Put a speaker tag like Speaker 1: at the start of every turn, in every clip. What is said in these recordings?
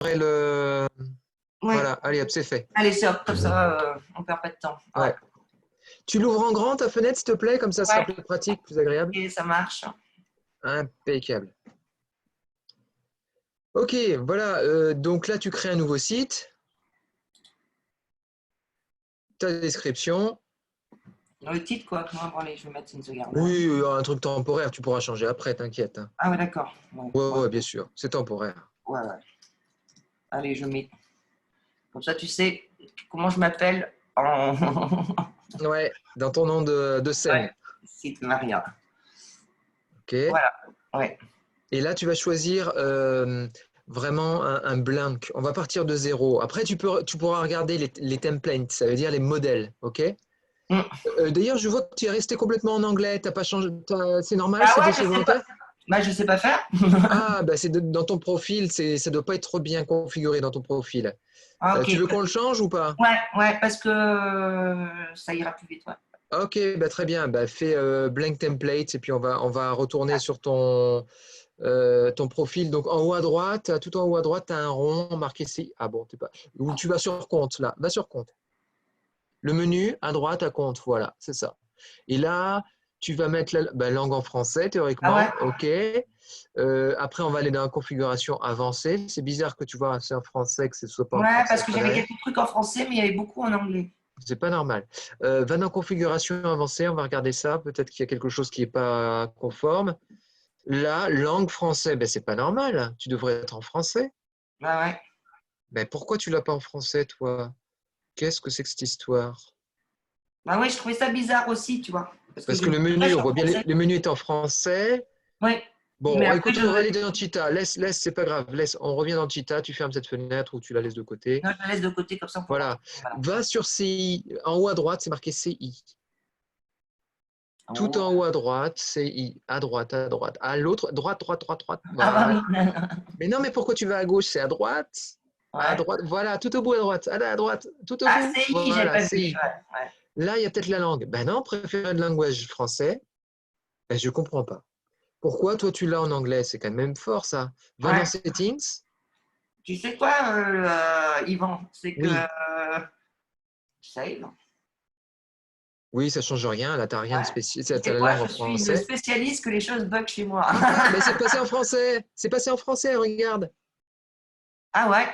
Speaker 1: le…
Speaker 2: Ouais.
Speaker 1: Voilà, allez hop, c'est fait.
Speaker 2: Allez, c'est hop, comme ça, on perd pas de temps.
Speaker 1: Ouais. Tu l'ouvres en grand, ta fenêtre, s'il te plaît, comme ça sera plus pratique, plus agréable.
Speaker 2: Et ça marche.
Speaker 1: Impeccable. Ok, voilà. Donc là, tu crées un nouveau site. Ta description.
Speaker 2: Le titre, quoi. Bon, allez, je vais mettre une seconde.
Speaker 1: Oui, un truc temporaire, tu pourras changer après, t'inquiète.
Speaker 2: Ah ouais, d'accord.
Speaker 1: Ouais, bien sûr, c'est temporaire.
Speaker 2: Ouais. Allez, je mets. Comme ça, tu sais comment je m'appelle en…
Speaker 1: Ouais, dans ton nom de scène.
Speaker 2: Ouais, site Maria.
Speaker 1: Ok.
Speaker 2: Voilà, ouais.
Speaker 1: Et là, tu vas choisir vraiment un blank. On va partir de zéro. Après, tu pourras regarder les templates, ça veut dire les modèles, ok? D'ailleurs, je vois que tu es resté complètement en anglais. T'as pas changé. C'est normal,
Speaker 2: Ah
Speaker 1: c'était
Speaker 2: ouais, je sais pas.
Speaker 1: volontaire?
Speaker 2: Bah, je sais pas faire.
Speaker 1: Ah, bah c'est dans ton profil, ça doit pas être trop bien configuré dans ton profil.
Speaker 2: Ah, ok.
Speaker 1: Tu veux qu'on le change ou pas?
Speaker 2: Ouais, parce que ça ira plus vite. Ouais.
Speaker 1: Ok, bah très bien. Bah, fais blank template et puis on va retourner sur ton profil. Donc en haut à droite, tout en haut à droite, tu as un rond marqué ici. Ah bon, t'es pas. Ou tu vas sur compte là. Va sur compte. Le menu à droite à compte, voilà, c'est ça. Et là, tu vas mettre la langue en français
Speaker 2: Ah
Speaker 1: théoriquement.
Speaker 2: ouais.
Speaker 1: Ok. Après, on va aller dans la configuration avancée. C'est bizarre que tu vois, c'est en français, que ce ne soit pas en
Speaker 2: Ouais,
Speaker 1: français
Speaker 2: parce que
Speaker 1: après
Speaker 2: j'avais
Speaker 1: derrière.
Speaker 2: quelques trucs en français, mais il y avait beaucoup en anglais.
Speaker 1: C'est pas normal. Va dans configuration avancée, on va regarder ça. Peut-être qu'il y a quelque chose qui n'est pas conforme. Là, langue français, ben, c'est pas normal. Tu devrais être en français.
Speaker 2: Ah ouais.
Speaker 1: Ben, pourquoi tu l'as pas en français, toi? Qu'est-ce que c'est que cette histoire?
Speaker 2: Bah ouais, je trouvais ça bizarre aussi, tu vois. Parce que
Speaker 1: Parce
Speaker 2: j'ai
Speaker 1: que le
Speaker 2: beaucoup de
Speaker 1: menu,
Speaker 2: pages
Speaker 1: on
Speaker 2: en
Speaker 1: voit bien,
Speaker 2: français.
Speaker 1: le menu est en français.
Speaker 2: Ouais. Mais
Speaker 1: Bon,
Speaker 2: après,
Speaker 1: écoute, on va aller dans Cheetah. Laisse, c'est pas grave. On revient dans Cheetah, tu fermes cette fenêtre ou tu la laisses de côté.
Speaker 2: non, je la laisse de côté comme ça pour voir.
Speaker 1: Voilà.
Speaker 2: Voilà.
Speaker 1: Va sur CI. En haut à droite, c'est marqué CI. Tout
Speaker 2: Oh.
Speaker 1: en haut à droite, CI. À droite, à droite. À l'autre, droite, droite, droite, droite.
Speaker 2: Ah bah
Speaker 1: Voilà.
Speaker 2: oui.
Speaker 1: Mais non, mais pourquoi tu vas à gauche? C'est à droite. À
Speaker 2: Ouais.
Speaker 1: droite. Voilà, tout au bout à droite. Allez, à droite. Tout au
Speaker 2: Ah,
Speaker 1: bout.
Speaker 2: CI, j'ai
Speaker 1: Voilà,
Speaker 2: pas vu.
Speaker 1: CI.
Speaker 2: Ouais.
Speaker 1: Là, il y a peut-être la langue. Ben non, préféré de language français. Ben, je comprends pas. Pourquoi toi tu l'as en anglais? C'est quand même fort ça. Va dans
Speaker 2: Ouais.
Speaker 1: Settings.
Speaker 2: Tu sais quoi, Yvan? C'est que
Speaker 1: Oui.
Speaker 2: save.
Speaker 1: Oui, ça change rien. Là, t'as rien de
Speaker 2: Ouais.
Speaker 1: spécial.
Speaker 2: Tu
Speaker 1: T'as
Speaker 2: sais
Speaker 1: la
Speaker 2: quoi,
Speaker 1: langue en
Speaker 2: je suis une
Speaker 1: français.
Speaker 2: spécialiste que les choses bug chez moi.
Speaker 1: Ah, ben c'est passé en français. C'est passé en français, regarde.
Speaker 2: Ah ouais,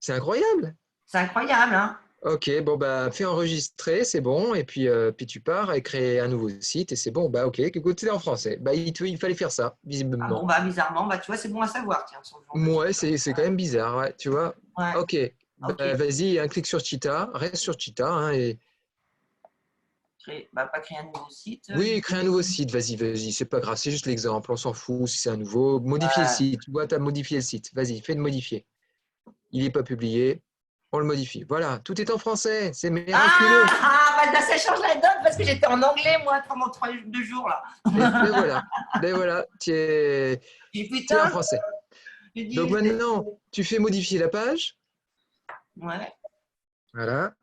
Speaker 1: C'est incroyable.
Speaker 2: c'est incroyable, hein?
Speaker 1: Ok, bon bah fais enregistrer, c'est bon, et puis tu pars et créer un nouveau site et c'est bon. Bah ok, écoute, c'est en français. Bah il fallait faire ça,
Speaker 2: Ah bon,
Speaker 1: visiblement.
Speaker 2: bah bizarrement, bah tu vois, c'est bon à savoir, tiens, sur le genre de truc.
Speaker 1: Ouais, c'est quand même bizarre, ouais, tu vois.
Speaker 2: Ouais,
Speaker 1: Ok,
Speaker 2: ok.
Speaker 1: bah vas-y, un clic sur Cheetah, reste sur Cheetah, hein, et
Speaker 2: Bah, pas créer un nouveau site, du
Speaker 1: oui,
Speaker 2: coup.
Speaker 1: crée un nouveau site, vas-y, c'est pas grave, c'est juste l'exemple, on s'en fout si c'est un nouveau. Modifier le
Speaker 2: Ouais.
Speaker 1: site, tu vois, tu as modifié le site, vas-y, fais de modifier. Il n'est pas publié, on le modifie. Voilà, tout est en français, c'est miraculeux.
Speaker 2: Bah, ça change la donne parce que j'étais en anglais, moi, pendant 2 jours, là.
Speaker 1: Et ben voilà,
Speaker 2: J'ai dit,
Speaker 1: tu es en
Speaker 2: putain,
Speaker 1: français.
Speaker 2: j'ai
Speaker 1: Donc
Speaker 2: dit,
Speaker 1: maintenant, tu fais modifier la page,
Speaker 2: ouais.
Speaker 1: voilà.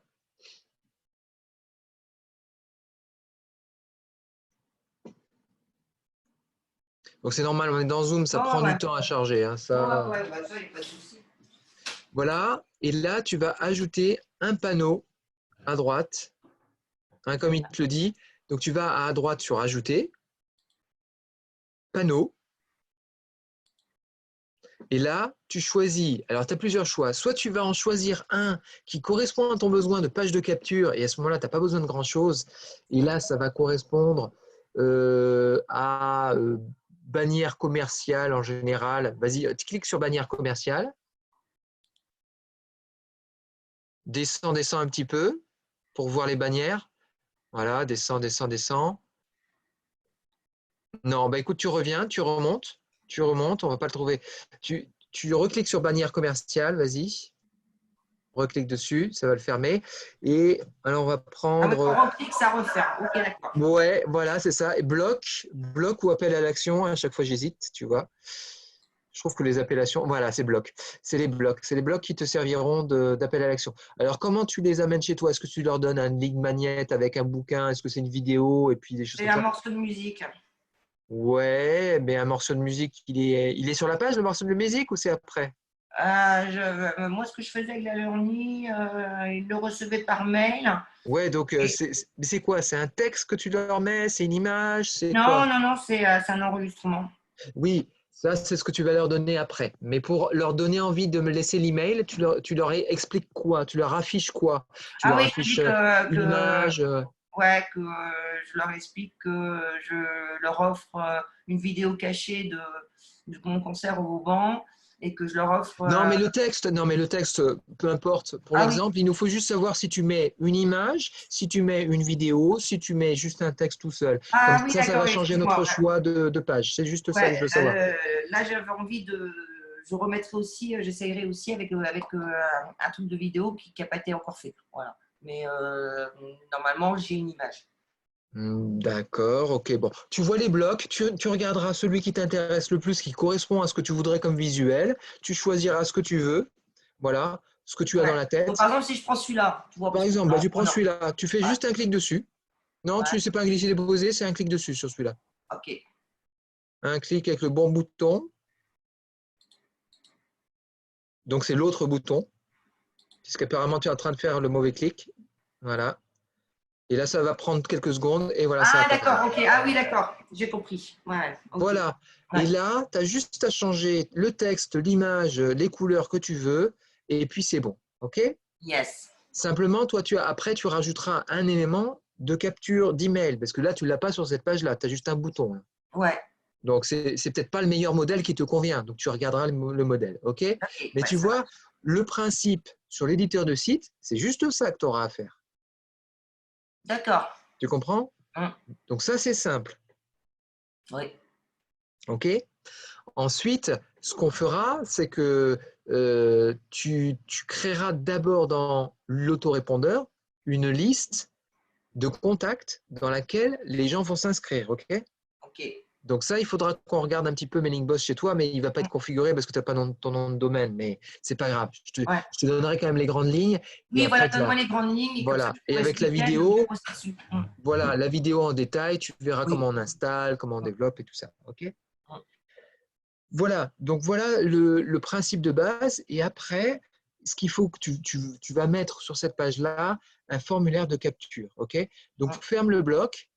Speaker 1: Donc c'est normal, on est dans Zoom, ça
Speaker 2: Oh,
Speaker 1: prend
Speaker 2: ouais.
Speaker 1: du temps à charger, hein,
Speaker 2: Oh,
Speaker 1: ça.
Speaker 2: ouais, bah, ça, il n'y a pas de souci.
Speaker 1: Voilà, et là, tu vas ajouter un panneau à droite, hein, comme il te le dit. Donc tu vas à droite sur Ajouter, panneau, et là, tu choisis. Alors, tu as plusieurs choix. Soit tu vas en choisir un qui correspond à ton besoin de page de capture, et à ce moment-là, tu n'as pas besoin de grand-chose. Et là, ça va correspondre à bannière commerciale en général. Vas-y, tu cliques sur bannière commerciale. Descends un petit peu pour voir les bannières. Voilà, descends. Non, bah écoute, tu remontes, on va pas le trouver. Tu recliques sur bannière commerciale, vas-y, reclique dessus, ça va le fermer. Et alors on va
Speaker 2: Ah oui,
Speaker 1: prendre,
Speaker 2: quand on clique, ça referme. Ok, d'accord.
Speaker 1: ouais, voilà, c'est ça. Et bloc ou appel à l'action, à chaque fois j'hésite, tu vois. Je trouve que les appellations, voilà, c'est bloc. C'est les blocs qui te serviront d'appel à l'action. Alors comment tu les amènes chez toi? Est-ce que tu leur donnes un ligne magnète avec un bouquin? Est-ce que c'est une vidéo et puis des choses
Speaker 2: C'est
Speaker 1: comme
Speaker 2: un
Speaker 1: ça?
Speaker 2: morceau de musique.
Speaker 1: Ouais, mais un morceau de musique, il est sur la page, le morceau de musique, ou c'est après?
Speaker 2: Moi, ce que je faisais avec la Learny, ils le recevaient par mail.
Speaker 1: Ouais, donc c'est quoi? C'est un texte que tu leur mets? C'est une image? C'est
Speaker 2: Non,
Speaker 1: quoi?
Speaker 2: non, non, c'est un enregistrement.
Speaker 1: Oui, ça, c'est ce que tu vas leur donner après. Mais pour leur donner envie de me laisser l'email, tu leur expliques quoi? Tu leur affiches quoi? Tu
Speaker 2: Ah
Speaker 1: leur
Speaker 2: oui, je
Speaker 1: affiches
Speaker 2: dis
Speaker 1: une image?
Speaker 2: ouais, que je leur explique que je leur offre une vidéo cachée de mon concert au Vauban et que je leur offre.
Speaker 1: Non, mais le texte, peu importe. Pour
Speaker 2: Ah oui,
Speaker 1: l'exemple, il nous faut juste savoir si tu mets une image, si tu mets une vidéo, si tu mets juste un texte tout seul. Comme
Speaker 2: ah oui,
Speaker 1: ça va
Speaker 2: d'accord,
Speaker 1: changer
Speaker 2: excuse-moi.
Speaker 1: notre choix de page. C'est juste ça que
Speaker 2: Ouais,
Speaker 1: je veux savoir.
Speaker 2: là, j'avais envie de. Je remettrai aussi, j'essayerai aussi avec un truc de vidéo qui n'a pas été encore fait. Voilà. Mais normalement, j'ai une image.
Speaker 1: D'accord, ok, bon. Tu vois les blocs, tu regarderas celui qui t'intéresse le plus, qui correspond à ce que tu voudrais comme visuel. Tu choisiras ce que tu veux, voilà, ce que tu as
Speaker 2: Ouais.
Speaker 1: dans la
Speaker 2: Donc, par
Speaker 1: tête.
Speaker 2: exemple, si je prends celui-là, tu vois,
Speaker 1: Par
Speaker 2: parce que
Speaker 1: exemple, bah, tu prends
Speaker 2: non.
Speaker 1: celui-là, tu fais
Speaker 2: Ouais,
Speaker 1: juste un clic dessus. Non,
Speaker 2: ouais,
Speaker 1: tu sais pas un glisser-déposer, c'est un clic dessus sur celui-là.
Speaker 2: ok.
Speaker 1: Un clic avec le bon bouton, donc c'est l'autre bouton, puisqu'apparemment tu es en train de faire le mauvais clic. Voilà. Et là, ça va prendre quelques secondes et voilà, ça
Speaker 2: Ah,
Speaker 1: apparaît.
Speaker 2: d'accord, ok. Ah oui, d'accord. J'ai compris. Ouais, ok.
Speaker 1: Voilà. Et
Speaker 2: Ouais.
Speaker 1: là, tu as juste à changer le texte, l'image, les couleurs que tu veux, et puis c'est bon. OK?
Speaker 2: Yes.
Speaker 1: Simplement, toi, après, tu rajouteras un élément de capture d'email, parce que là, tu ne l'as pas sur cette page-là, tu as juste un bouton, hein.
Speaker 2: Ouais.
Speaker 1: Donc, c'est peut-être pas le meilleur modèle qui te convient. Donc, tu regarderas le modèle. OK?
Speaker 2: Ok.
Speaker 1: Mais
Speaker 2: Ouais,
Speaker 1: tu
Speaker 2: ça
Speaker 1: vois,
Speaker 2: marche.
Speaker 1: le principe sur l'éditeur de site, c'est juste ça que tu auras à faire.
Speaker 2: D'accord.
Speaker 1: Tu comprends?
Speaker 2: Hum,
Speaker 1: Donc, ça, c'est simple.
Speaker 2: oui.
Speaker 1: OK? Ensuite, ce qu'on fera, c'est que tu créeras d'abord dans l'autorépondeur une liste de contacts dans laquelle les gens vont s'inscrire. OK?
Speaker 2: Ok.
Speaker 1: Donc ça, il faudra qu'on regarde un petit peu Mailing Boss chez toi, mais il ne va pas être configuré parce que tu n'as pas ton nom de domaine. Mais c'est pas grave.
Speaker 2: Ouais.
Speaker 1: Je te donnerai quand même les grandes lignes. Et
Speaker 2: Oui, voilà,
Speaker 1: après,
Speaker 2: donne-moi les grandes lignes et comme ça,
Speaker 1: voilà.
Speaker 2: tu
Speaker 1: Et
Speaker 2: pourrais
Speaker 1: avec la
Speaker 2: expliquer avec le
Speaker 1: vidéo,
Speaker 2: poster dessus.
Speaker 1: voilà, la vidéo en détail, tu verras
Speaker 2: Oui.
Speaker 1: comment on installe, comment on développe et tout ça. OK?
Speaker 2: Hum.
Speaker 1: Voilà, donc voilà le principe de base. Et après, ce qu'il faut que tu vas mettre sur cette page-là, un formulaire de capture. OK? Donc,
Speaker 2: Hum.
Speaker 1: ferme le bloc.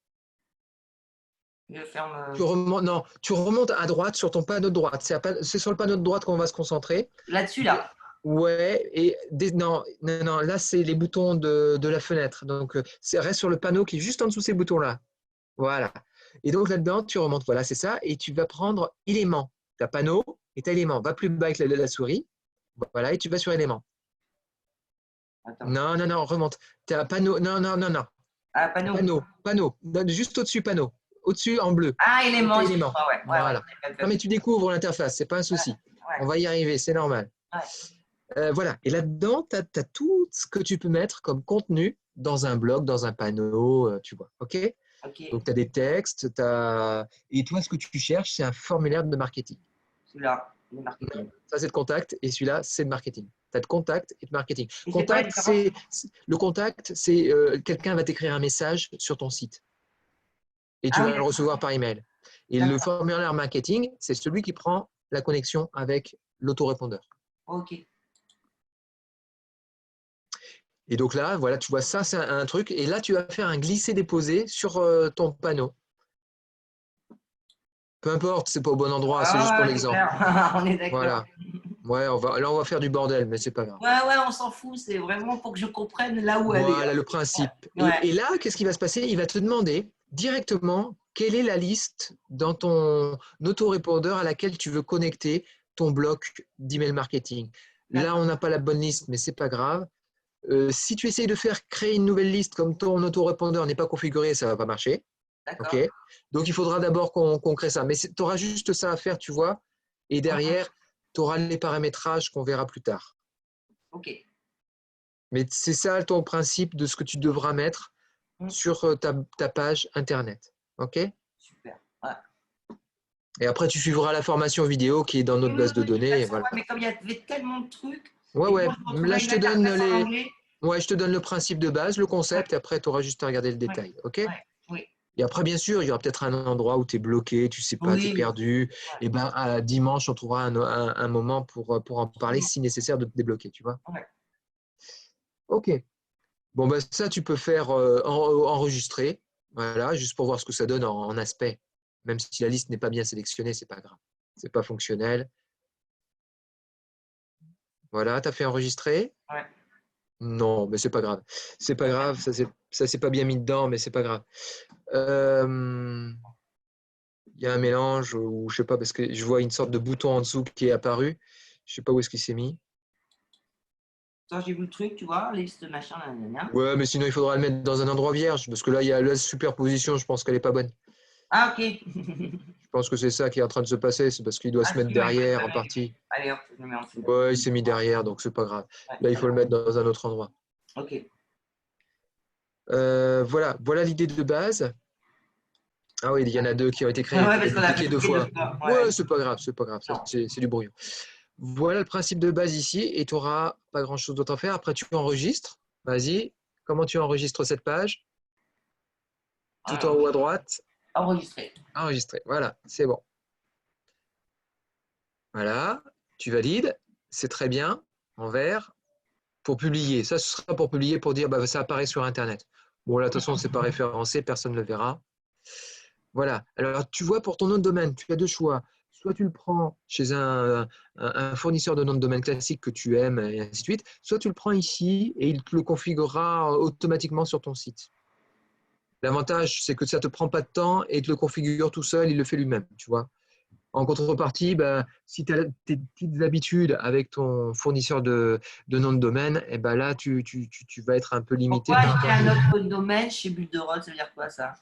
Speaker 2: Je ferme.
Speaker 1: Non, tu remontes à droite sur ton panneau de droite. C'est sur le panneau de droite qu'on va se concentrer.
Speaker 2: Là-dessus, là.
Speaker 1: Ouais, et non, non, non, là, c'est les boutons de la fenêtre. Donc, reste sur le panneau qui est juste en dessous de ces boutons-là. Voilà. Et donc, là-dedans, tu remontes. Voilà, c'est ça. Et tu vas prendre élément. Tu as panneau et tu as élément. Va plus bas avec la souris. Voilà, et tu vas sur élément.
Speaker 2: Attends.
Speaker 1: Non, non, non, remonte. Tu as panneau. Non, non, non, non.
Speaker 2: Ah, panneau.
Speaker 1: Panneau, panneau. Non, juste au-dessus, panneau. Au-dessus, en bleu.
Speaker 2: Ah,
Speaker 1: Tu
Speaker 2: élément,
Speaker 1: as élément.
Speaker 2: excuse-moi, ouais. Ouais,
Speaker 1: Voilà. Non, mais tu découvres l'interface, c'est pas un souci.
Speaker 2: ouais.
Speaker 1: On va y arriver, c'est normal.
Speaker 2: Ouais.
Speaker 1: Voilà. Et là-dedans, tu as tout ce que tu peux mettre comme contenu dans un blog, dans un panneau, tu vois. OK?
Speaker 2: Ok.
Speaker 1: Donc, tu as des textes, et toi, ce que tu cherches, c'est un formulaire de marketing.
Speaker 2: Celui-là, le marketing.
Speaker 1: Ça, c'est de contact, et celui-là, c'est de marketing. Tu as de contact et de marketing.
Speaker 2: Et c'est quoi la différence?
Speaker 1: Le contact, c'est quelqu'un va t'écrire un message sur ton site et tu
Speaker 2: Ah oui,
Speaker 1: vas le recevoir par email. Et le
Speaker 2: d'accord.
Speaker 1: formulaire marketing, c'est celui qui prend la connexion avec l'autorépondeur.
Speaker 2: Ok.
Speaker 1: Et donc là, voilà, tu vois, ça, c'est un truc. Et là, tu vas faire un glisser-déposer sur ton panneau. Peu importe, c'est pas au bon endroit, c'est juste pour
Speaker 2: Ah, ouais, c'est
Speaker 1: l'exemple.
Speaker 2: clair. On est d'accord.
Speaker 1: Voilà. Ouais, là, on va faire du bordel, mais c'est pas grave.
Speaker 2: Ouais, ouais, on s'en fout. C'est vraiment pour que je comprenne là où aller,
Speaker 1: Voilà
Speaker 2: hein.
Speaker 1: le principe.
Speaker 2: Ouais.
Speaker 1: Et là, qu'est-ce qui va se passer? Il va te demander directement quelle est la liste dans ton autorépondeur à laquelle tu veux connecter ton bloc d'email marketing. Là,
Speaker 2: D'accord.
Speaker 1: on n'a pas la bonne liste, mais c'est pas grave. Si tu essayes de faire créer une nouvelle liste comme ton autorépondeur n'est pas configuré, ça ne va pas marcher. OK?
Speaker 2: D'accord.
Speaker 1: Donc, il faudra d'abord qu'on crée ça. Mais tu auras juste ça à faire, tu vois. Et derrière, tu auras les paramétrages qu'on verra plus tard.
Speaker 2: Ok.
Speaker 1: Mais c'est ça ton principe de ce que tu devras mettre
Speaker 2: Mm.
Speaker 1: sur ta page Internet. OK?
Speaker 2: Super. Ouais.
Speaker 1: Et après, tu suivras la formation vidéo qui est dans
Speaker 2: Oui,
Speaker 1: notre
Speaker 2: oui,
Speaker 1: base de
Speaker 2: oui, de toute
Speaker 1: données. Et
Speaker 2: façon,
Speaker 1: voilà.
Speaker 2: ouais, mais comme il y avait tellement de trucs,
Speaker 1: Ouais,
Speaker 2: et
Speaker 1: ouais.
Speaker 2: quand je me retrouve
Speaker 1: Là,
Speaker 2: avec l'interface en anglais,
Speaker 1: ouais, je te donne le principe de base, le
Speaker 2: ouais,
Speaker 1: concept, et après, tu auras juste à regarder le
Speaker 2: ouais,
Speaker 1: détail. OK?
Speaker 2: ouais, oui.
Speaker 1: Et après, bien sûr, il y aura peut-être un endroit où tu es bloqué, tu sais pas, tu es
Speaker 2: Oui, oui.
Speaker 1: perdu.
Speaker 2: Ouais,
Speaker 1: Et ben, à dimanche, on trouvera un moment pour en parler si nécessaire de te débloquer, tu vois.
Speaker 2: ouais.
Speaker 1: OK. Bon, ben, ça, tu peux faire enregistrer. Voilà, juste pour voir ce que ça donne en aspect. Même si la liste n'est pas bien sélectionnée, c'est pas grave. C'est pas fonctionnel. Voilà, tu as fait enregistrer?
Speaker 2: Ouais.
Speaker 1: Non, mais c'est pas grave. C'est pas grave, ça c'est pas bien mis dedans, mais c'est pas grave. Euh, Il y a un mélange ou je sais pas, parce que je vois une sorte de bouton en dessous qui est apparu. Je sais pas où est-ce qu'il s'est mis.
Speaker 2: Toi, j'ai vu le truc, tu vois, liste, machin, nanana.
Speaker 1: Ouais, mais sinon il faudra le mettre dans un endroit vierge, parce que là il y a la superposition, je pense qu'elle est pas bonne.
Speaker 2: Ah, ok.
Speaker 1: Je pense que c'est ça qui est en train de se passer, c'est parce qu'il doit
Speaker 2: Ah,
Speaker 1: se mettre
Speaker 2: si, ouais, il faut
Speaker 1: derrière
Speaker 2: le
Speaker 1: en
Speaker 2: mettre.
Speaker 1: partie.
Speaker 2: Allez, hop, je le mets en dessous.
Speaker 1: Ouais, il s'est mis derrière, donc c'est pas grave.
Speaker 2: Ouais,
Speaker 1: Là, il
Speaker 2: ça
Speaker 1: faut le
Speaker 2: va.
Speaker 1: mettre dans un autre endroit.
Speaker 2: Ok.
Speaker 1: Voilà l'idée de base. Ah oui, il y en a deux qui ont été créés,
Speaker 2: Ouais,
Speaker 1: tu as
Speaker 2: parce qu'on a
Speaker 1: dupliqué deux
Speaker 2: cliqué deux
Speaker 1: fois.
Speaker 2: fois.
Speaker 1: Ouais,
Speaker 2: Ouais.
Speaker 1: c'est pas grave, ça
Speaker 2: Non.
Speaker 1: c'est du brouillon. Voilà le principe de base ici, et tu n'auras pas grand-chose d'autre à faire. Après, tu enregistres. Vas-y, comment tu enregistres cette page? Tout en
Speaker 2: Alors,
Speaker 1: haut à droite,
Speaker 2: enregistrer.
Speaker 1: enregistrer. Voilà, c'est bon. Voilà, tu valides, c'est très bien, en vert. Pour publier, ça ce sera pour publier, pour dire bah, ça apparaît sur Internet. Bon, là, de toute façon, c'est pas référencé, personne ne le verra. Voilà. Alors, tu vois, pour ton nom de domaine, tu as deux choix. Soit tu le prends chez un fournisseur de nom de domaine classique que tu aimes, et ainsi de suite. Soit tu le prends ici et il te le configurera automatiquement sur ton site. L'avantage, c'est que ça ne te prend pas de temps et il te le configure tout seul, il le fait lui-même, tu vois. En contrepartie, ben, si tu as tes petites habitudes avec ton fournisseur de nom de domaine, et ben là, tu vas être un peu limité
Speaker 2: Pourquoi
Speaker 1: par
Speaker 2: acheter
Speaker 1: rapport à
Speaker 2: un
Speaker 1: ça.
Speaker 2: autre domaine chez Builderall? Ça veut dire quoi, ça?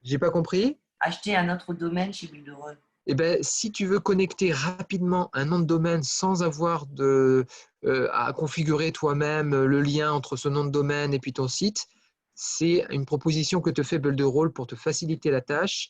Speaker 1: J'ai pas compris.
Speaker 2: Acheter un autre domaine chez Builderall.
Speaker 1: Eh ben, si tu veux connecter rapidement un nom de domaine sans avoir à configurer toi-même le lien entre ce nom de domaine et puis ton site, c'est une proposition que te fait Builderall pour te faciliter la tâche.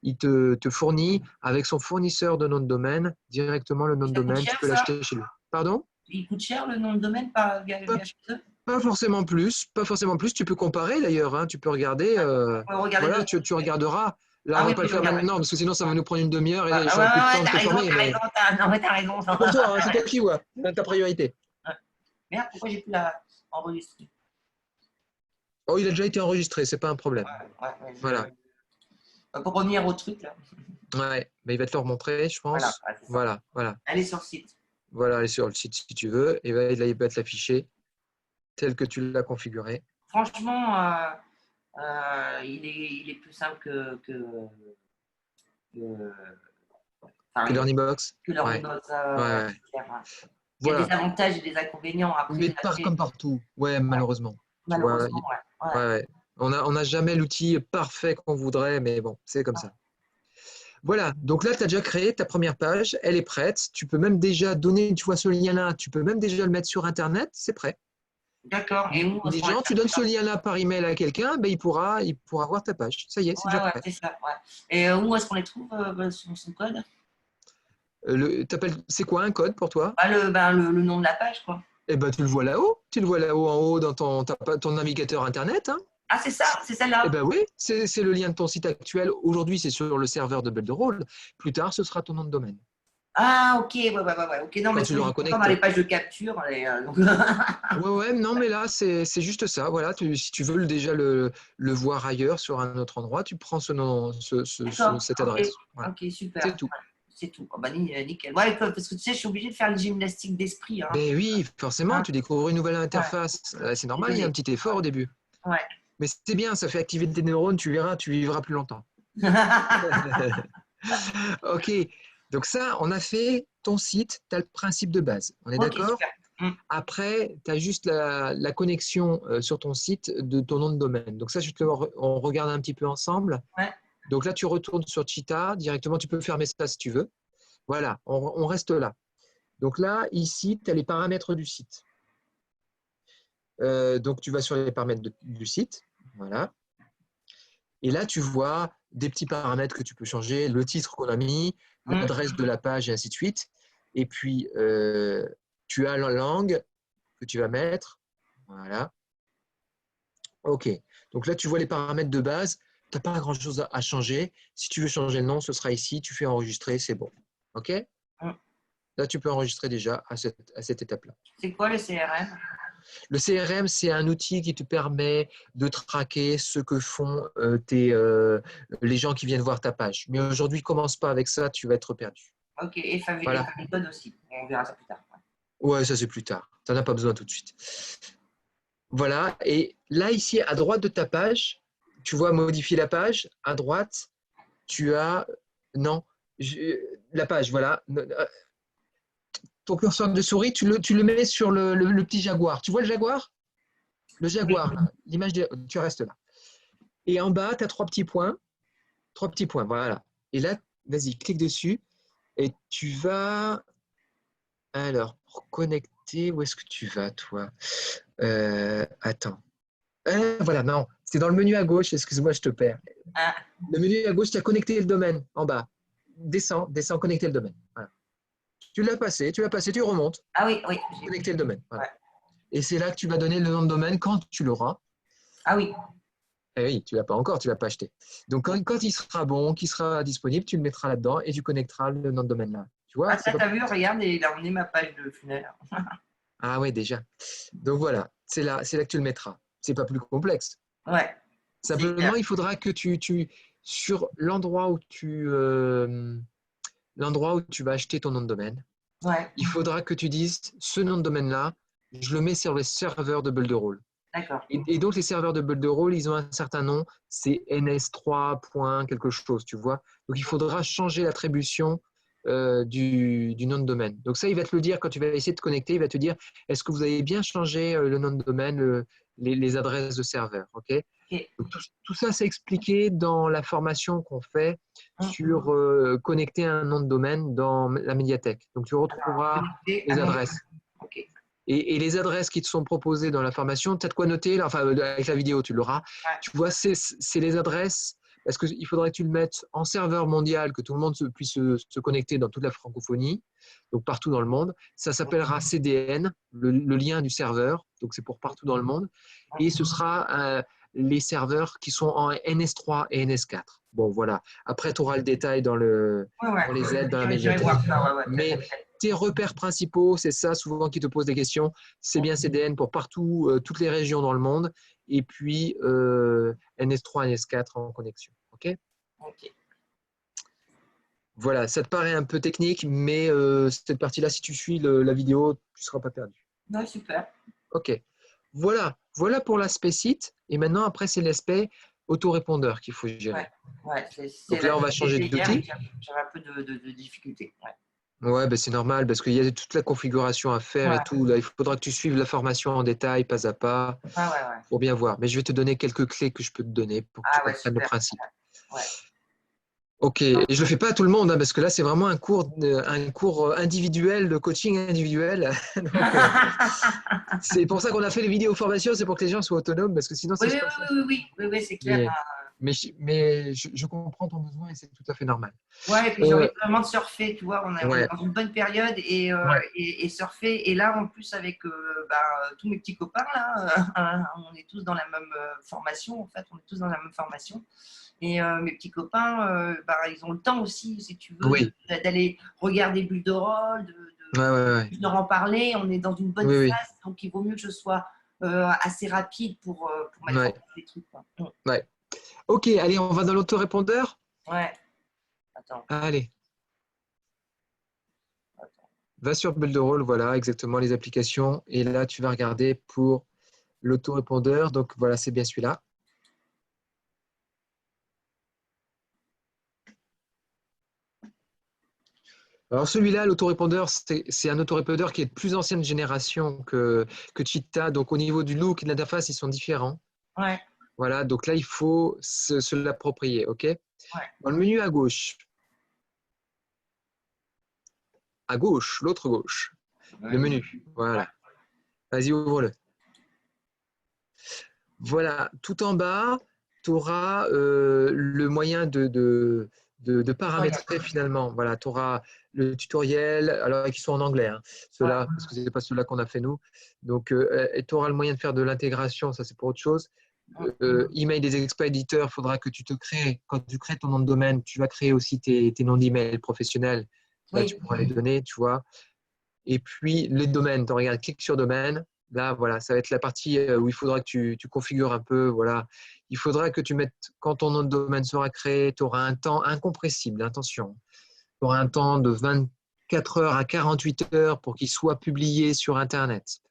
Speaker 1: Il te fournit avec son fournisseur de nom de domaine directement le nom
Speaker 2: Et
Speaker 1: de
Speaker 2: ça coûte
Speaker 1: domaine. Tu
Speaker 2: cher,
Speaker 1: peux
Speaker 2: ça?
Speaker 1: l'acheter chez lui. Pardon?
Speaker 2: Il coûte cher le nom de domaine
Speaker 1: Pas,
Speaker 2: via chez eux?
Speaker 1: pas forcément plus. Pas forcément plus. Tu peux comparer d'ailleurs, hein. Tu peux regarder.
Speaker 2: On va regarder
Speaker 1: Voilà,
Speaker 2: deux.
Speaker 1: tu regarderas. Là,
Speaker 2: Ah
Speaker 1: on va
Speaker 2: oui,
Speaker 1: pas
Speaker 2: oui,
Speaker 1: le
Speaker 2: je
Speaker 1: faire
Speaker 2: regarde.
Speaker 1: maintenant parce que sinon ça va nous prendre une demi-heure
Speaker 2: Ouais,
Speaker 1: et
Speaker 2: ouais,
Speaker 1: j'aurai plus de
Speaker 2: ouais,
Speaker 1: temps de te former.
Speaker 2: t'as
Speaker 1: Mais
Speaker 2: raison, non, mais t'as raison.
Speaker 1: c'est pour toi, hein, c'est toi qui vois, ta priorité.
Speaker 2: Ouais. Merde, pourquoi j'ai pu la enregistrer?
Speaker 1: Oh, il a déjà été enregistré, c'est pas un problème.
Speaker 2: Ouais,
Speaker 1: Voilà.
Speaker 2: pour revenir au truc, là.
Speaker 1: Ouais, mais il va te le remontrer, je
Speaker 2: Voilà,
Speaker 1: pense.
Speaker 2: ouais, c'est ça.
Speaker 1: Voilà, voilà.
Speaker 2: Allez sur le site.
Speaker 1: Voilà, allez sur le site si tu veux, et là, il va te l'afficher tel que tu l'as configuré.
Speaker 2: Franchement, il est plus simple que-
Speaker 1: Que
Speaker 2: enfin,
Speaker 1: Learnybox?
Speaker 2: que leur
Speaker 1: Ouais,
Speaker 2: Windows.
Speaker 1: ouais,
Speaker 2: Ouais,
Speaker 1: ouais.
Speaker 2: c'est clair, ouais. Il y a des
Speaker 1: Voilà.
Speaker 2: avantages et des inconvénients.
Speaker 1: Mais
Speaker 2: Après,
Speaker 1: comme partout. Ouais, malheureusement. Tu vois,
Speaker 2: malheureusement, ouais.
Speaker 1: ouais,
Speaker 2: Ouais.
Speaker 1: ouais. On n'a jamais l'outil parfait qu'on voudrait, mais bon, c'est comme ça. Voilà, donc là, tu as déjà créé ta première page, elle est prête. Tu peux même déjà donner, tu vois ce lien-là, tu peux même déjà le mettre sur Internet, c'est prêt.
Speaker 2: D'accord. Et où est-ce
Speaker 1: Les
Speaker 2: qu'on
Speaker 1: gens, tu donnes ce
Speaker 2: l'insère?
Speaker 1: lien-là par email à quelqu'un, ben, il pourra voir ta page. Ça y est, c'est déjà
Speaker 2: Ouais,
Speaker 1: prêt.
Speaker 2: c'est ça. Ouais. Et où est-ce qu'on les trouve, son code?
Speaker 1: C'est quoi un code pour toi?
Speaker 2: Le nom de la page, quoi.
Speaker 1: Eh ben, tu le vois là-haut. Tu le vois là-haut en haut dans ton navigateur Internet. Hein.
Speaker 2: Ah, c'est ça, c'est
Speaker 1: Eh
Speaker 2: celle-là.
Speaker 1: ben oui, c'est le lien de ton site actuel. Aujourd'hui, c'est sur le serveur de Builderall. Plus tard, ce sera ton nom de domaine.
Speaker 2: Ah, ok, ouais. Ok, non, mais
Speaker 1: Quand
Speaker 2: parce
Speaker 1: tu
Speaker 2: que
Speaker 1: l'auras
Speaker 2: j'étais encore dans les
Speaker 1: connecté.
Speaker 2: pages de capture. Donc...
Speaker 1: Ouais, ouais, non, mais là, c'est juste ça. Voilà, si tu veux déjà le voir ailleurs, sur un autre endroit, tu prends ce nom,
Speaker 2: D'accord,
Speaker 1: cette
Speaker 2: ok,
Speaker 1: adresse. Voilà,
Speaker 2: ok, super.
Speaker 1: c'est tout.
Speaker 2: C'est tout. Oh, bah, nickel. Ouais, parce que tu sais, je suis obligée de faire une gymnastique d'esprit. Hein.
Speaker 1: Ben oui, forcément,
Speaker 2: Hein,
Speaker 1: tu découvres une nouvelle
Speaker 2: ouais,
Speaker 1: interface. C'est normal, il y a un
Speaker 2: désolée.
Speaker 1: petit effort au début.
Speaker 2: Ouais.
Speaker 1: Mais c'est bien, ça fait activer tes neurones, tu verras, tu vivras plus longtemps. Ok, donc ça, on a fait ton site, tu as le principe de base. On est
Speaker 2: Ok,
Speaker 1: d'accord?
Speaker 2: super. Mm.
Speaker 1: Après, tu as juste la connexion sur ton site de ton nom de domaine. Donc ça, on regarde un petit peu ensemble.
Speaker 2: Ouais.
Speaker 1: Donc là, tu retournes sur Cheetah directement. Tu peux fermer ça si tu veux. Voilà, on reste là. Donc là, ici, tu as les paramètres du site. Donc tu vas sur les paramètres du site. Voilà. Et là, tu vois des petits paramètres que tu peux changer, le titre qu'on a mis,
Speaker 2: Mm.
Speaker 1: l'adresse de la page et ainsi de suite. Et puis, tu as la langue que tu vas mettre. Voilà. OK. Donc là, tu vois les paramètres de base. n'as pas grand-chose à changer. Si tu veux changer le nom, ce sera ici. Tu fais enregistrer, c'est bon. OK?
Speaker 2: Mm.
Speaker 1: Là, tu peux enregistrer déjà à cette étape-là.
Speaker 2: C'est quoi le CRM?
Speaker 1: Le CRM, c'est un outil qui te permet de traquer ce que font les gens qui viennent voir ta page. Mais aujourd'hui, commence pas avec ça, tu vas être perdu.
Speaker 2: Ok, et
Speaker 1: Voilà.
Speaker 2: Favicon aussi. On verra ça plus tard.
Speaker 1: Ouais, ça c'est plus tard. Tu n'en as pas besoin tout de suite. Voilà. Et là, ici, à droite de ta page, tu vois modifier la page. À droite, tu as… Non, la page, voilà. Ton curseur de souris, tu le mets sur le petit jaguar. Tu vois le jaguar? Le jaguar, là. L'image, tu restes là. Et en bas, tu as 3 petits points. 3 petits points, voilà. Et là, vas-y, clique dessus. Et tu vas… Alors, pour connecter, où est-ce que tu vas, toi? Attends. Voilà, non. C'est dans le menu à gauche. Excuse-moi, je te perds.
Speaker 2: Ah.
Speaker 1: Le menu à gauche, tu as connecté le domaine en bas. Descends, connecter le domaine. Voilà. Tu l'as passé, tu remontes.
Speaker 2: Ah oui, oui.
Speaker 1: Connecter le domaine. Voilà.
Speaker 2: Ouais.
Speaker 1: Et c'est là que tu vas donner le nom de domaine quand tu l'auras.
Speaker 2: Ah oui.
Speaker 1: Eh oui, tu ne l'as pas encore, tu ne l'as pas acheté. Donc, quand il sera bon, qu'il sera disponible, tu le mettras là-dedans et tu connecteras le nom de domaine là. Tu vois,
Speaker 2: ah, ça, t'as vu, regarde, il a emmené ma page de funéraire.
Speaker 1: Ah ouais, déjà. Donc voilà, c'est là que tu le mettras. C'est pas plus complexe.
Speaker 2: Ouais.
Speaker 1: Simplement, il faudra que sur l'endroit où tu vas acheter ton nom de domaine,
Speaker 2: ouais.
Speaker 1: Il faudra que tu dises ce nom de domaine-là, je le mets sur les serveurs de Builderall.
Speaker 2: D'accord.
Speaker 1: Et donc, les serveurs de Builderall, ils ont un certain nom, c'est ns3. quelque chose, tu vois. Donc, il faudra changer l'attribution du nom de domaine. Donc, ça, il va te le dire quand tu vas essayer de te connecter, il va te dire est-ce que vous avez bien changé le nom de domaine, les adresses de serveurs, ok?
Speaker 2: Okay.
Speaker 1: Donc, tout ça, c'est expliqué dans la formation qu'on fait sur connecter un nom de domaine dans la médiathèque. Donc, tu retrouveras les adresses.
Speaker 2: Okay.
Speaker 1: Et les adresses qui te sont proposées dans la formation, tu as de quoi noter, là, enfin, avec la vidéo, tu l'auras.
Speaker 2: Ouais.
Speaker 1: Tu vois, c'est les adresses, parce qu'il faudrait que tu le mettes en serveur mondial, que tout le monde puisse se connecter dans toute la francophonie, donc partout dans le monde. Ça s'appellera CDN, le lien du serveur, donc c'est pour partout dans le monde. Et ce sera les serveurs qui sont en NS3 et NS4. Bon, voilà. Après, tu auras le détail dans les aides, dans la médiathèque. Mais tes repères principaux, c'est ça souvent qui te pose des questions. C'est bien CDN pour partout, toutes les régions dans le monde. Et puis NS3, NS4 en connexion. OK?
Speaker 2: Ok.
Speaker 1: Voilà, ça te paraît un peu technique, mais cette partie-là, si tu suis la vidéo, tu ne seras pas perdu.
Speaker 2: Non, super.
Speaker 1: OK. Voilà pour l'aspect site. Et maintenant, après, c'est l'aspect autorépondeur qu'il faut gérer.
Speaker 2: Ouais,
Speaker 1: donc là, on va changer d'outil.
Speaker 2: J'avais un peu de difficulté.
Speaker 1: Ouais, ben c'est normal parce qu'il y a toute la configuration à faire et tout. Là, il faudra que tu suives la formation en détail, pas à pas, pour bien voir. Mais je vais te donner quelques clés que je peux te donner pour que tu comprennes le principe.
Speaker 2: Ouais.
Speaker 1: Ok, et je le fais pas à tout le monde, hein, parce que là, c'est vraiment un cours individuel, de coaching individuel. Donc, c'est pour ça qu'on a fait les vidéos formations, c'est pour que les gens soient autonomes, parce que sinon,
Speaker 2: oui, c'est clair.
Speaker 1: Mais je comprends ton besoin et c'est tout à fait normal.
Speaker 2: Ouais, et puis j'ai envie vraiment de surfer, tu vois, on est dans une bonne période et surfer. Et là, en plus, avec tous mes petits copains, là, on est tous dans la même formation, en fait, Et mes petits copains, ils ont le temps aussi, si tu veux, d'aller regarder Builderall, de leur en parler. On est dans une bonne phase, donc il vaut mieux que je sois assez rapide pour mettre en place des trucs.
Speaker 1: Ouais. Ok, allez, on va dans l'autorépondeur.
Speaker 2: Ouais. Attends.
Speaker 1: Allez. Va sur Builderall, voilà, exactement les applications. Et là, tu vas regarder pour l'autorépondeur. Donc, voilà, c'est bien celui-là. Alors, celui-là, l'autorépondeur, c'est un autorépondeur qui est de plus ancienne génération que Cheetah. Donc, au niveau du look et de l'interface, ils sont différents.
Speaker 2: Ouais.
Speaker 1: Voilà, donc là, il faut se l'approprier, OK?
Speaker 2: Ouais.
Speaker 1: Dans le menu à gauche, l'autre gauche, le menu, voilà. Vas-y, ouvre-le. Voilà, tout en bas, tu auras le moyen de paramétrer finalement. Voilà, tu auras le tutoriel, alors qui sont en anglais, hein, ceux-là, parce que ce n'est pas ceux-là qu'on a fait nous. Donc, tu auras le moyen de faire de l'intégration, ça c'est pour autre chose. email des expéditeurs, il faudra que tu te crées, quand tu crées ton nom de domaine, tu vas créer aussi tes noms d'email professionnels. Là, tu pourras les donner, tu vois. Et puis, les domaines, tu regardes, clique sur domaine. Là, voilà, ça va être la partie où il faudra que tu configures un peu. Voilà. Il faudra que tu mettes, quand ton nom de domaine sera créé, tu auras un temps incompressible, attention. Tu auras un temps de 24 heures à 48 heures pour qu'il soit publié sur Internet.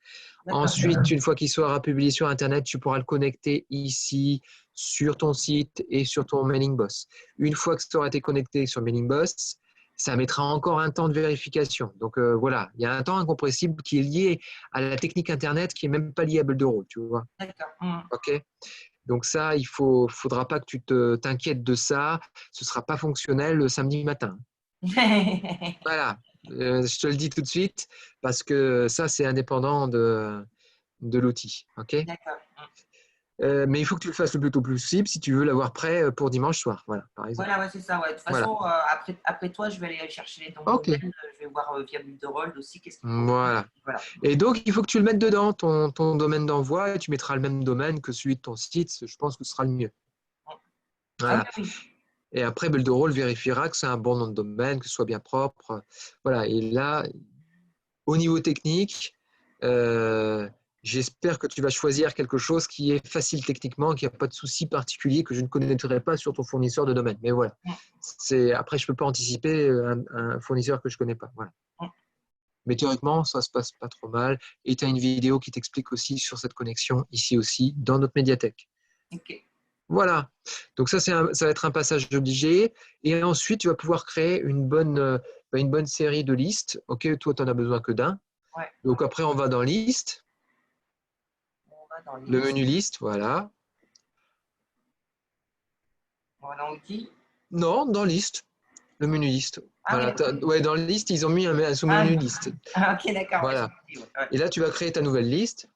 Speaker 1: Ensuite, une fois qu'il sera publié sur Internet, tu pourras le connecter ici, sur ton site et sur ton Mailing Boss. Une fois que ça aura été connecté sur Mailing Boss, ça mettra encore un temps de vérification. Donc voilà, il y a un temps incompressible qui est lié à la technique Internet qui n'est même pas lié à Builderall, tu vois.
Speaker 2: D'accord.
Speaker 1: OK. Donc ça, il ne faudra pas que tu t'inquiètes de ça. Ce ne sera pas fonctionnel le samedi matin. Voilà, je te le dis tout de suite parce que ça, c'est indépendant de l'outil. OK.
Speaker 2: D'accord.
Speaker 1: Mais il faut que tu le fasses le plus tôt possible si tu veux l'avoir prêt pour dimanche soir. Voilà, par exemple.
Speaker 2: Voilà, ouais, c'est ça. Ouais. De toute façon, après toi, je vais aller chercher les noms de domaine. Je vais voir via Builderall aussi qu'est-ce qu'il faut.
Speaker 1: Voilà. Et donc, il faut que tu le mettes dedans, ton domaine d'envoi, et tu mettras le même domaine que celui de ton site. Je pense que ce sera le mieux. Voilà.
Speaker 2: Ah, oui.
Speaker 1: Et après, Builderall vérifiera que c'est un bon nom de domaine, que ce soit bien propre. Voilà. Et là, au niveau technique, j'espère que tu vas choisir quelque chose qui est facile techniquement, qui n'a pas de souci particulier que je ne connaîtrai pas sur ton fournisseur de domaine. Mais voilà. Après, je ne peux pas anticiper un fournisseur que je ne connais pas. Voilà. Mais théoriquement, ça se passe pas trop mal. Et tu as une vidéo qui t'explique aussi sur cette connexion, ici aussi, dans notre médiathèque.
Speaker 2: OK.
Speaker 1: Voilà. Donc ça, ça va être un passage obligé. Et ensuite, tu vas pouvoir créer une bonne série de listes. OK, toi, tu n'en as besoin que d'un.
Speaker 2: Ouais.
Speaker 1: Donc après, on va dans liste. Le menu liste, voilà.
Speaker 2: On va dans outils.
Speaker 1: Non, dans liste. Le menu liste. Voilà. Ouais, dans liste, ils ont mis un sous-menu liste.
Speaker 2: OK, d'accord.
Speaker 1: Voilà. Et là, tu vas créer ta nouvelle liste.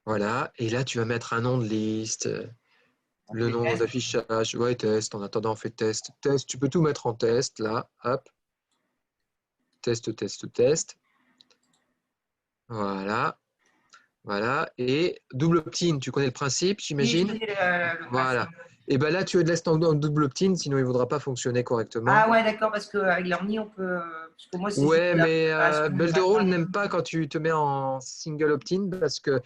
Speaker 1: Voilà. Et là, tu vas mettre un nom de liste, le nom d'affichage. Ouais, test. En attendant, on fait test. Test. Tu peux tout mettre en test, là. Hop. Test, test, test. Voilà. Voilà. Et double opt-in, tu connais le principe, j'imagine?
Speaker 2: Oui,
Speaker 1: voilà. Et bien là, tu laisses en double opt-in, sinon il ne voudra pas fonctionner correctement.
Speaker 2: Ah ouais, d'accord, parce qu'avec l'orni, on peut. Parce que moi,
Speaker 1: ouais, mais Builderall n'aime pas quand tu te mets en single opt-in parce que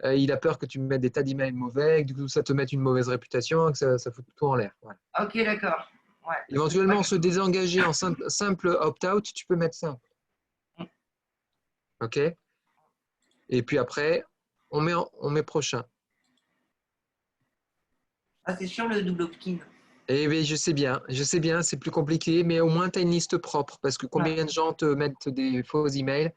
Speaker 1: il a peur que tu mettes des tas d'emails mauvais, que du coup ça te mette une mauvaise réputation, que ça fout tout en l'air. Voilà.
Speaker 2: Ok, d'accord. Ouais,
Speaker 1: éventuellement, se désengager en simple opt-out, tu peux mettre simple. OK. Et puis après, on met prochain.
Speaker 2: Ah, c'est sûr le double opt-in.
Speaker 1: Eh oui, je sais bien, c'est plus compliqué, mais au moins tu as une liste propre parce que combien de gens te mettent des faux emails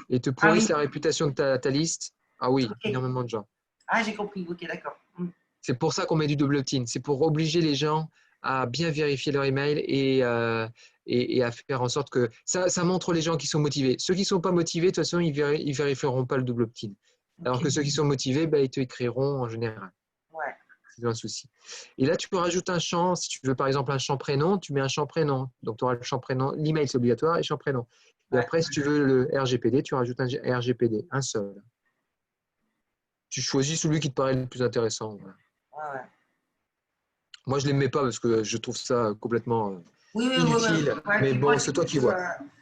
Speaker 1: et te pourrissent la réputation de ta liste? Ah oui, énormément de gens.
Speaker 2: Ah, j'ai compris, ok, d'accord.
Speaker 1: C'est pour ça qu'on met du double opt-in, c'est pour obliger les gens à bien vérifier leur email et à faire en sorte que ça montre les gens qui sont motivés. Ceux qui ne sont pas motivés, de toute façon, ils ne vérifieront pas le double opt-in. Alors que ceux qui sont motivés, ils te écriront en général.
Speaker 2: Ouais.
Speaker 1: C'est un souci. Et là, tu peux rajouter un champ. Si tu veux, par exemple, un champ prénom, tu mets un champ prénom. Donc, tu auras le champ prénom. L'email, c'est obligatoire et champ prénom. Et après, si tu veux le RGPD, tu rajoutes un RGPD, un seul. Tu choisis celui qui te paraît le plus intéressant. Voilà.
Speaker 2: Ouais.
Speaker 1: Moi, je ne les mets pas parce que je trouve ça complètement inutile. Mais bon, c'est toi qui vois.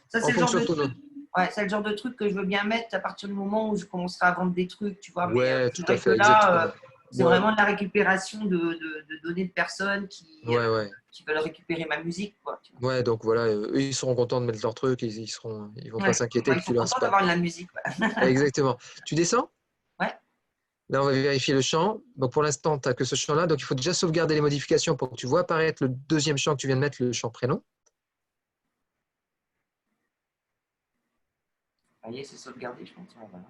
Speaker 2: Ça, c'est le genre de truc. Ouais, c'est le genre de truc que je veux bien mettre à partir du moment où je commencerai à vendre des trucs, tu vois.
Speaker 1: Ouais,
Speaker 2: mais
Speaker 1: tout à fait,
Speaker 2: là, c'est vraiment de la récupération de données de personnes qui veulent récupérer ma musique, quoi. Tu vois.
Speaker 1: Ouais, donc voilà, eux, ils seront contents de mettre leur truc, ils vont pas s'inquiéter que tu lances pas.
Speaker 2: Ils sont contents d'avoir de la musique.
Speaker 1: Exactement. Tu descends?
Speaker 2: Ouais.
Speaker 1: Là, on va vérifier le champ. Donc, pour l'instant, tu n'as que ce champ-là. Donc, il faut déjà sauvegarder les modifications pour que tu vois apparaître le deuxième champ que tu viens de mettre, le champ prénom.
Speaker 2: Ça y est, c'est sauvegardé, je pense. Voilà.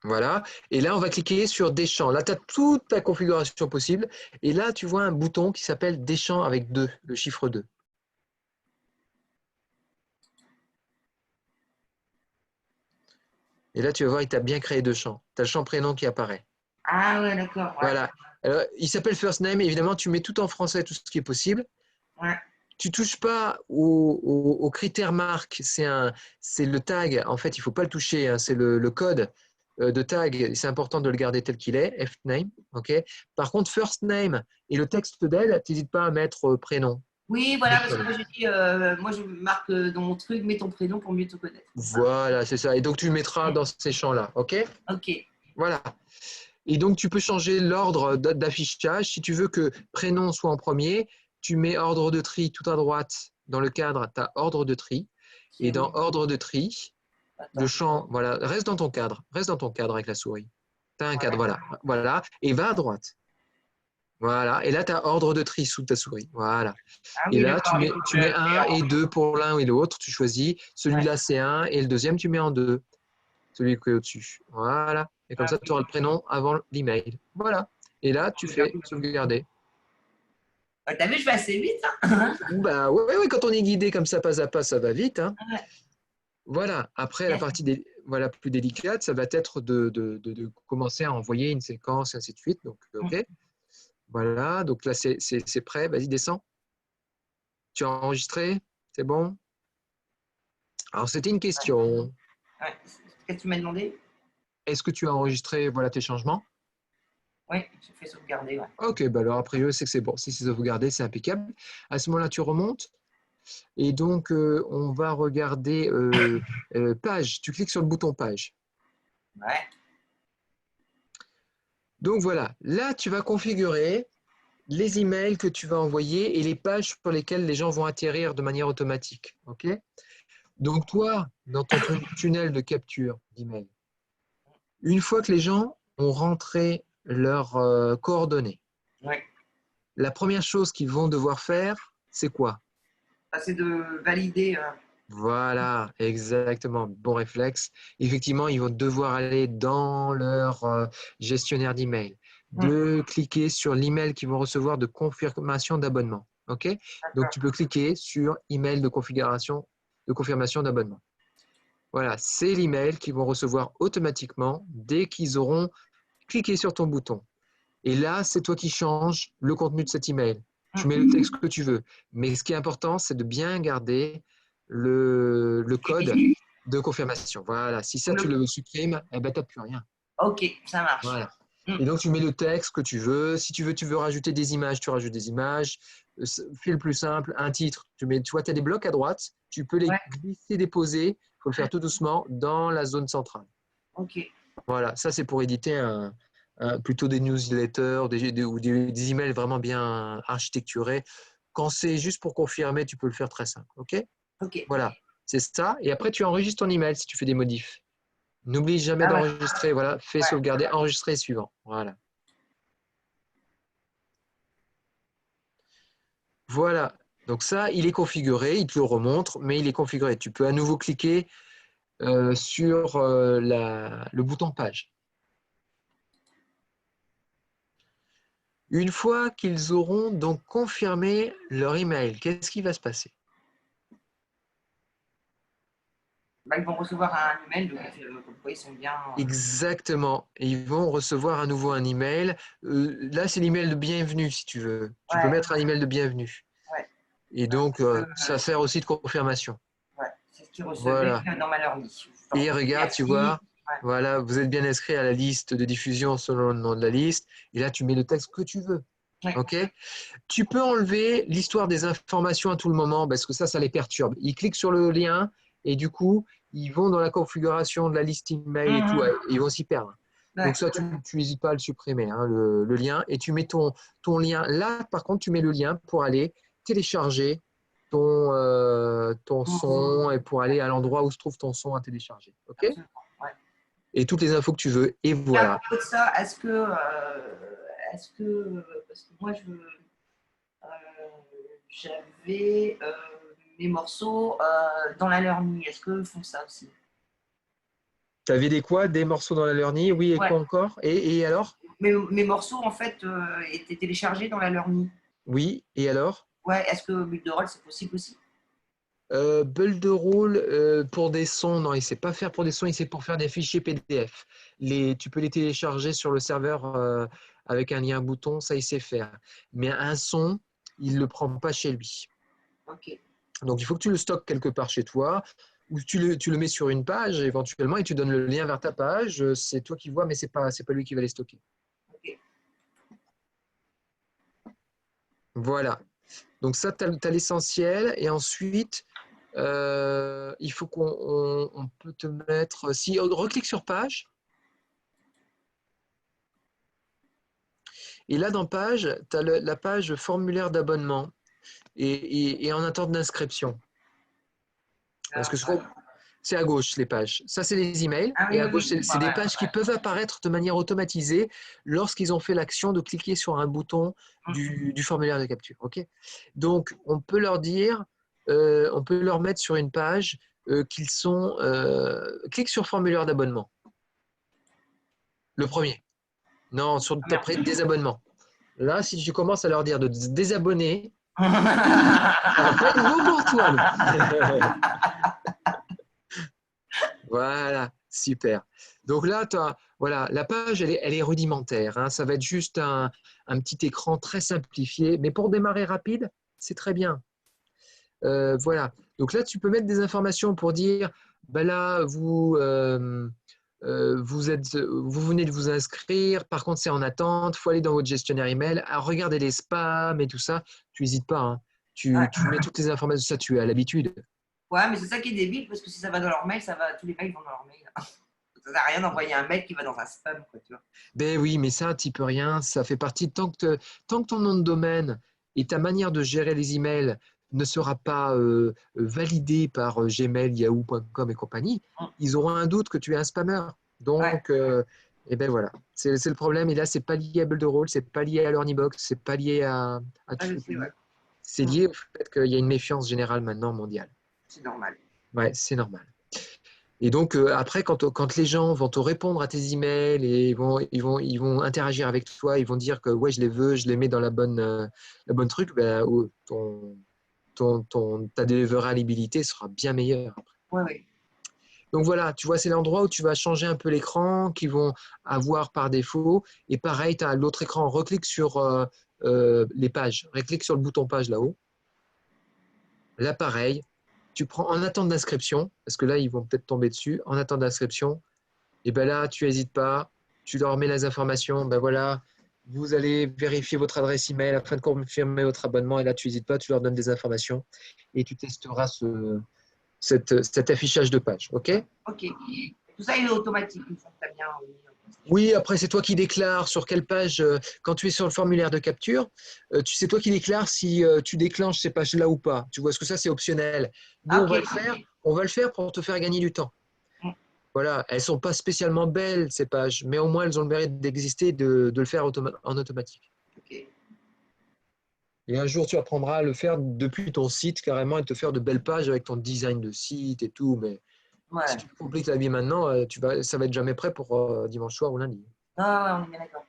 Speaker 1: Voilà. Et là, on va cliquer sur des champs. Là, tu as toute ta configuration possible. Et là, tu vois un bouton qui s'appelle des champs avec 2, le chiffre 2. Et là, tu vas voir, il t'a bien créé 2 champs. Tu as le champ prénom qui apparaît.
Speaker 2: Ah ouais, d'accord. Ouais.
Speaker 1: Voilà. Alors, il s'appelle first name. Évidemment, tu mets tout en français, tout ce qui est possible.
Speaker 2: Ouais.
Speaker 1: Tu touches pas au critère marque. C'est le tag. En fait, il faut pas le toucher. Hein. C'est le code de tag. C'est important de le garder tel qu'il est. F-name. OK. Par contre, first name et le texte d'aide, n'hésite pas à mettre prénom.
Speaker 2: Oui, voilà, parce que moi, je dis, moi, je marque dans mon truc, mets ton prénom pour mieux te connaître.
Speaker 1: Voilà, c'est ça. Et donc, tu le mettras dans ces champs-là. OK.
Speaker 2: OK.
Speaker 1: Voilà. Et donc, tu peux changer l'ordre d'affichage. Si tu veux que prénom soit en premier, tu mets ordre de tri tout à droite. Dans le cadre, tu as ordre de tri. Et dans ordre de tri, le champ, voilà, reste dans ton cadre. Reste dans ton cadre avec la souris. Tu as un cadre, voilà. Voilà. Et va à droite. Voilà. Et là, tu as ordre de tri sous ta souris. Voilà.
Speaker 2: Ah
Speaker 1: Et
Speaker 2: oui,
Speaker 1: là, tu mets 1 et 2 pour l'un et l'autre. Tu choisis. Celui-là, c'est 1 et le deuxième, tu mets en 2. Celui qui est au-dessus. Voilà. Et comme ça, tu auras le prénom avant l'email. Voilà. Et là, tu fais sauvegarder.
Speaker 2: T'as vu, je vais assez vite. Hein.
Speaker 1: Bah ouais, quand on est guidé comme ça, pas à pas, ça va vite. Hein.
Speaker 2: Ouais.
Speaker 1: Voilà. Après, la partie voilà, plus délicate, ça va être de commencer à envoyer une séquence, et ainsi de suite. Donc, OK. Voilà. Donc là, c'est prêt. Vas-y, descends. Tu as enregistré? C'est bon? Alors, c'était une question.
Speaker 2: Ouais. Qu'est-ce que tu m'as demandé?
Speaker 1: Est-ce que tu as enregistré voilà, tes changements?
Speaker 2: Oui, j'ai fait sauvegarder. Ouais.
Speaker 1: Ok, bah alors après, c'est que c'est bon. Si c'est sauvegardé, c'est impeccable. À ce moment-là, tu remontes. Et donc, on va regarder page. Tu cliques sur le bouton page.
Speaker 2: Ouais.
Speaker 1: Donc voilà, là, tu vas configurer les emails que tu vas envoyer et les pages sur lesquelles les gens vont atterrir de manière automatique. Ok. Donc toi, dans ton tunnel de capture d'email, une fois que les gens ont rentré leurs coordonnées,
Speaker 2: Ouais.
Speaker 1: la première chose qu'ils vont devoir faire, c'est quoi?
Speaker 2: C'est de valider.
Speaker 1: Voilà, exactement, bon réflexe. Effectivement, ils vont devoir aller dans leur gestionnaire d'email, de cliquer sur l'email qu'ils vont recevoir de confirmation d'abonnement. OK? Donc, tu peux cliquer sur email de confirmation d'abonnement. Voilà, c'est l'email qu'ils vont recevoir automatiquement dès qu'ils auront cliqué sur ton bouton. Et là, c'est toi qui changes le contenu de cet email. Tu mets le texte que tu veux. Mais ce qui est important, c'est de bien garder le code de confirmation. Voilà. Si ça, tu le supprimes, eh ben, tu n'as plus rien.
Speaker 2: OK, ça marche.
Speaker 1: Voilà. Et donc, tu mets le texte que tu veux. Si tu veux rajouter des images, tu rajoutes des images. Fais le plus simple, un titre. Tu vois, tu as des blocs à droite. Tu peux les glisser, déposer. Il faut le faire tout doucement dans la zone centrale.
Speaker 2: OK.
Speaker 1: Voilà. Ça, c'est pour éditer plutôt des newsletters ou des emails vraiment bien architecturés. Quand c'est juste pour confirmer, tu peux le faire très simple. OK?
Speaker 2: OK.
Speaker 1: Voilà, c'est ça. Et après, tu enregistres ton email si tu fais des modifs. N'oublie jamais d'enregistrer. Voilà, fais sauvegarder, enregistrer suivant. Voilà. Voilà. Donc ça, il est configuré. Il te le remontre, mais il est configuré. Tu peux à nouveau cliquer sur le bouton page. Une fois qu'ils auront donc confirmé leur email, qu'est-ce qui va se passer?
Speaker 2: Ils vont recevoir un email, donc comme quoi ils sont bien.
Speaker 1: Exactement. Et ils vont recevoir à nouveau un email. Là, c'est l'email de bienvenue, si tu veux. Tu peux mettre un email de bienvenue.
Speaker 2: Ouais.
Speaker 1: Et donc, ça sert aussi de confirmation.
Speaker 2: Ouais, c'est ce qu'ils recevaient
Speaker 1: Voilà.
Speaker 2: dans Malhernie.
Speaker 1: Et regarde, tu vois, voilà, vous êtes bien inscrit à la liste de diffusion selon le nom de la liste. Et là, tu mets le texte que tu veux. OK? Tu peux enlever l'histoire des informations à tout le moment parce que ça les perturbe. Ils cliquent sur le lien et du coup, ils vont dans la configuration de la liste email et tout, et ils vont s'y perdre. Donc ça, tu n'hésites pas à le supprimer, hein, le lien, et tu mets ton lien. Là, par contre, tu mets le lien pour aller télécharger ton son et pour aller à l'endroit où se trouve ton son à télécharger. OK? Et toutes les infos que tu veux, et voilà.
Speaker 2: À propos de ça, est-ce que parce que moi j'avais mes morceaux dans la Learning, est-ce qu'ils font ça aussi?
Speaker 1: Tu avais des quoi? Des morceaux dans la Learning? Oui, et quoi encore? Et alors?
Speaker 2: Mes morceaux, en fait, étaient téléchargés dans la Learning.
Speaker 1: Oui, et alors?
Speaker 2: Ouais, est-ce que Builderall, c'est possible aussi?
Speaker 1: Builderall, pour des sons, non, il ne sait pas faire pour des sons, il sait pour faire des fichiers PDF. Tu peux les télécharger sur le serveur avec un lien bouton, ça il sait faire. Mais un son, il ne le prend pas chez lui.
Speaker 2: Ok.
Speaker 1: Donc, il faut que tu le stockes quelque part chez toi ou tu le mets sur une page éventuellement et tu donnes le lien vers ta page. C'est toi qui vois, mais c'est pas lui qui va les stocker.
Speaker 2: Ok.
Speaker 1: Voilà. Donc, ça, tu as l'essentiel. Et ensuite, il faut on peut te mettre… Si on reclique sur page, et là, dans page, tu as la page formulaire d'abonnement et en attente d'inscription. Parce que souvent, c'est à gauche les pages. Ça, c'est les emails.
Speaker 2: Ah
Speaker 1: Et
Speaker 2: oui,
Speaker 1: à
Speaker 2: oui,
Speaker 1: gauche,
Speaker 2: oui.
Speaker 1: c'est des pages qui peuvent apparaître de manière automatisée lorsqu'ils ont fait l'action de cliquer sur un bouton du formulaire de capture. Ok. Donc, on peut leur dire, on peut leur mettre sur une page qu'ils sont… clique sur formulaire d'abonnement. Le premier. Non, sur
Speaker 2: Ah,
Speaker 1: après,
Speaker 2: merde.
Speaker 1: désabonnement. Là, si tu commences à leur dire de désabonner, ça va pas être bon pour toi. Voilà, super. Donc là, voilà, la page, elle est rudimentaire. Hein. Ça va être juste un petit écran très simplifié. Mais pour démarrer rapide, c'est très bien. Voilà. Donc là, tu peux mettre des informations pour dire, ben là, vous venez de vous inscrire. Par contre, c'est en attente. Il faut aller dans votre gestionnaire email. Alors, regardez les spams et tout ça. Tu n'hésites pas. Hein.
Speaker 2: Ouais.
Speaker 1: Tu mets toutes les informations. Ça, tu as l'habitude.
Speaker 2: Ouais, mais c'est ça qui est débile parce que si ça va dans leur mail, tous les mails vont dans leur mail. Ça sert à rien d'envoyer un mail qui va dans un spam, quoi, tu vois.
Speaker 1: Ben oui, mais ça, tu peux rien. Ça fait partie. Tant que ton nom de domaine et ta manière de gérer les emails ne sera pas validé par Gmail, Yahoo.com et compagnie, ils auront un doute que tu es un spammer.
Speaker 2: Ouais.
Speaker 1: Donc, et ben voilà, c'est le problème. Et là, c'est pas lié à Builderall, c'est pas lié à Learnybox, c'est pas lié à
Speaker 2: Ah, je
Speaker 1: tout.
Speaker 2: sais, ouais.
Speaker 1: C'est lié au fait qu'il y a une méfiance générale maintenant mondiale.
Speaker 2: C'est normal.
Speaker 1: Ouais, c'est normal. Et donc, après, quand les gens vont te répondre à tes emails et ils vont interagir avec toi, ils vont dire que ouais, je les veux, je les mets dans la bonne truc, ben, ta délivrabilité sera bien meilleure.
Speaker 2: Ouais, ouais.
Speaker 1: Donc voilà, tu vois, c'est l'endroit où tu vas changer un peu l'écran qu'ils vont avoir par défaut. Et pareil, tu as l'autre écran, reclique sur les pages, reclique sur le bouton page là-haut. Là, pareil, tu prends en attente d'inscription, parce que là, ils vont peut-être tomber dessus, en attente d'inscription. Et ben là, tu n'hésites pas, tu leur mets les informations, ben voilà, vous allez vérifier votre adresse email afin de confirmer votre abonnement. Et là, tu n'hésites pas, tu leur donnes des informations et tu testeras cet affichage de page. OK?
Speaker 2: Ok. Tout ça est automatique une fois que tu as bien mis en place.
Speaker 1: Oui, après, c'est toi qui déclares sur quelle page, quand tu es sur le formulaire de capture, c'est toi qui déclares si tu déclenches ces pages-là ou pas. Tu vois, parce que ça, c'est optionnel. Nous,
Speaker 2: Ah, ok.
Speaker 1: on va le faire pour te faire gagner du temps. Voilà, elles ne sont pas spécialement belles, ces pages, mais au moins elles ont le mérite d'exister, de le faire en automatique.
Speaker 2: Ok.
Speaker 1: Et un jour, tu apprendras à le faire depuis ton site, carrément, et te faire de belles pages avec ton design de site et tout. Mais si
Speaker 2: Ouais.
Speaker 1: tu te compliques la vie maintenant, ça va être jamais prêt pour dimanche soir ou lundi.
Speaker 2: Ah, ouais, on est bien d'accord.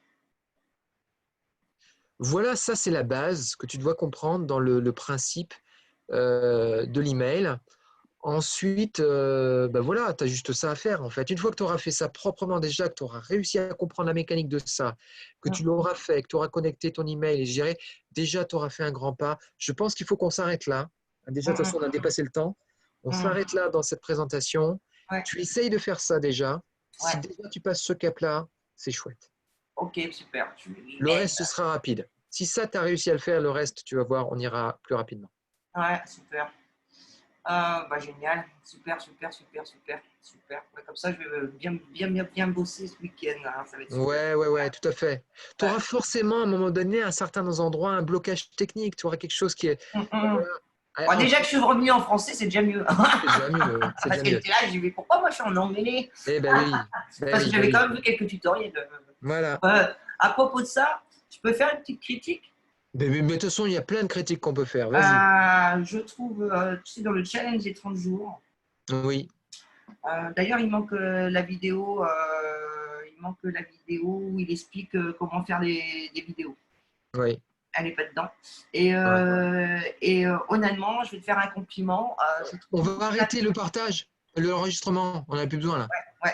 Speaker 1: Voilà, ça c'est la base que tu dois comprendre dans le principe de l'email. Ensuite, ben voilà, tu as juste ça à faire en fait. Une fois que tu auras fait ça proprement déjà, que tu auras réussi à comprendre la mécanique de ça, que tu l'auras fait, que tu auras connecté ton email et géré, déjà tu auras fait un grand pas. Je pense qu'il faut qu'on s'arrête là. Déjà, de toute façon, on a dépassé le temps. On s'arrête là dans cette présentation.
Speaker 2: Ouais.
Speaker 1: Tu essayes de faire ça déjà. Si
Speaker 2: Ouais.
Speaker 1: déjà tu passes ce cap-là, c'est chouette.
Speaker 2: Ok, super.
Speaker 1: Le reste, ce sera rapide. Si ça, tu as réussi à le faire, le reste, tu vas voir, on ira plus rapidement.
Speaker 2: Ouais, super. Bah, génial. Super, super, super, super, super. Ouais, comme ça, je vais bien bosser ce week-end, hein. Ça va être super.
Speaker 1: Ouais, tout à fait. Tu
Speaker 2: Ouais.
Speaker 1: auras forcément à un moment donné, à un certain endroit, un blocage technique. Tu auras quelque chose qui est.
Speaker 2: Bon, déjà que je suis revenu en français, c'est déjà mieux.
Speaker 1: C'est déjà mieux. C'est
Speaker 2: Parce
Speaker 1: déjà
Speaker 2: qu'elle
Speaker 1: mieux.
Speaker 2: était là, je dis, mais pourquoi moi je suis en anglais?
Speaker 1: Eh ben oui.
Speaker 2: Parce que
Speaker 1: Ben
Speaker 2: j'avais
Speaker 1: oui.
Speaker 2: quand même vu quelques tutoriels.
Speaker 1: Voilà.
Speaker 2: À propos de ça, je peux faire une petite critique.
Speaker 1: Mais de toute façon, il y a plein de critiques qu'on peut faire. Vas-y.
Speaker 2: Je trouve, tu sais, dans le challenge des 30 jours,
Speaker 1: Oui.
Speaker 2: d'ailleurs, il manque la vidéo où il explique comment faire des vidéos.
Speaker 1: Oui.
Speaker 2: Elle n'est pas dedans.
Speaker 1: Ouais.
Speaker 2: Honnêtement, je vais te faire un compliment. Je
Speaker 1: On
Speaker 2: trouve
Speaker 1: va arrêter le partage, l'enregistrement. On n'a plus besoin là.
Speaker 2: ouais.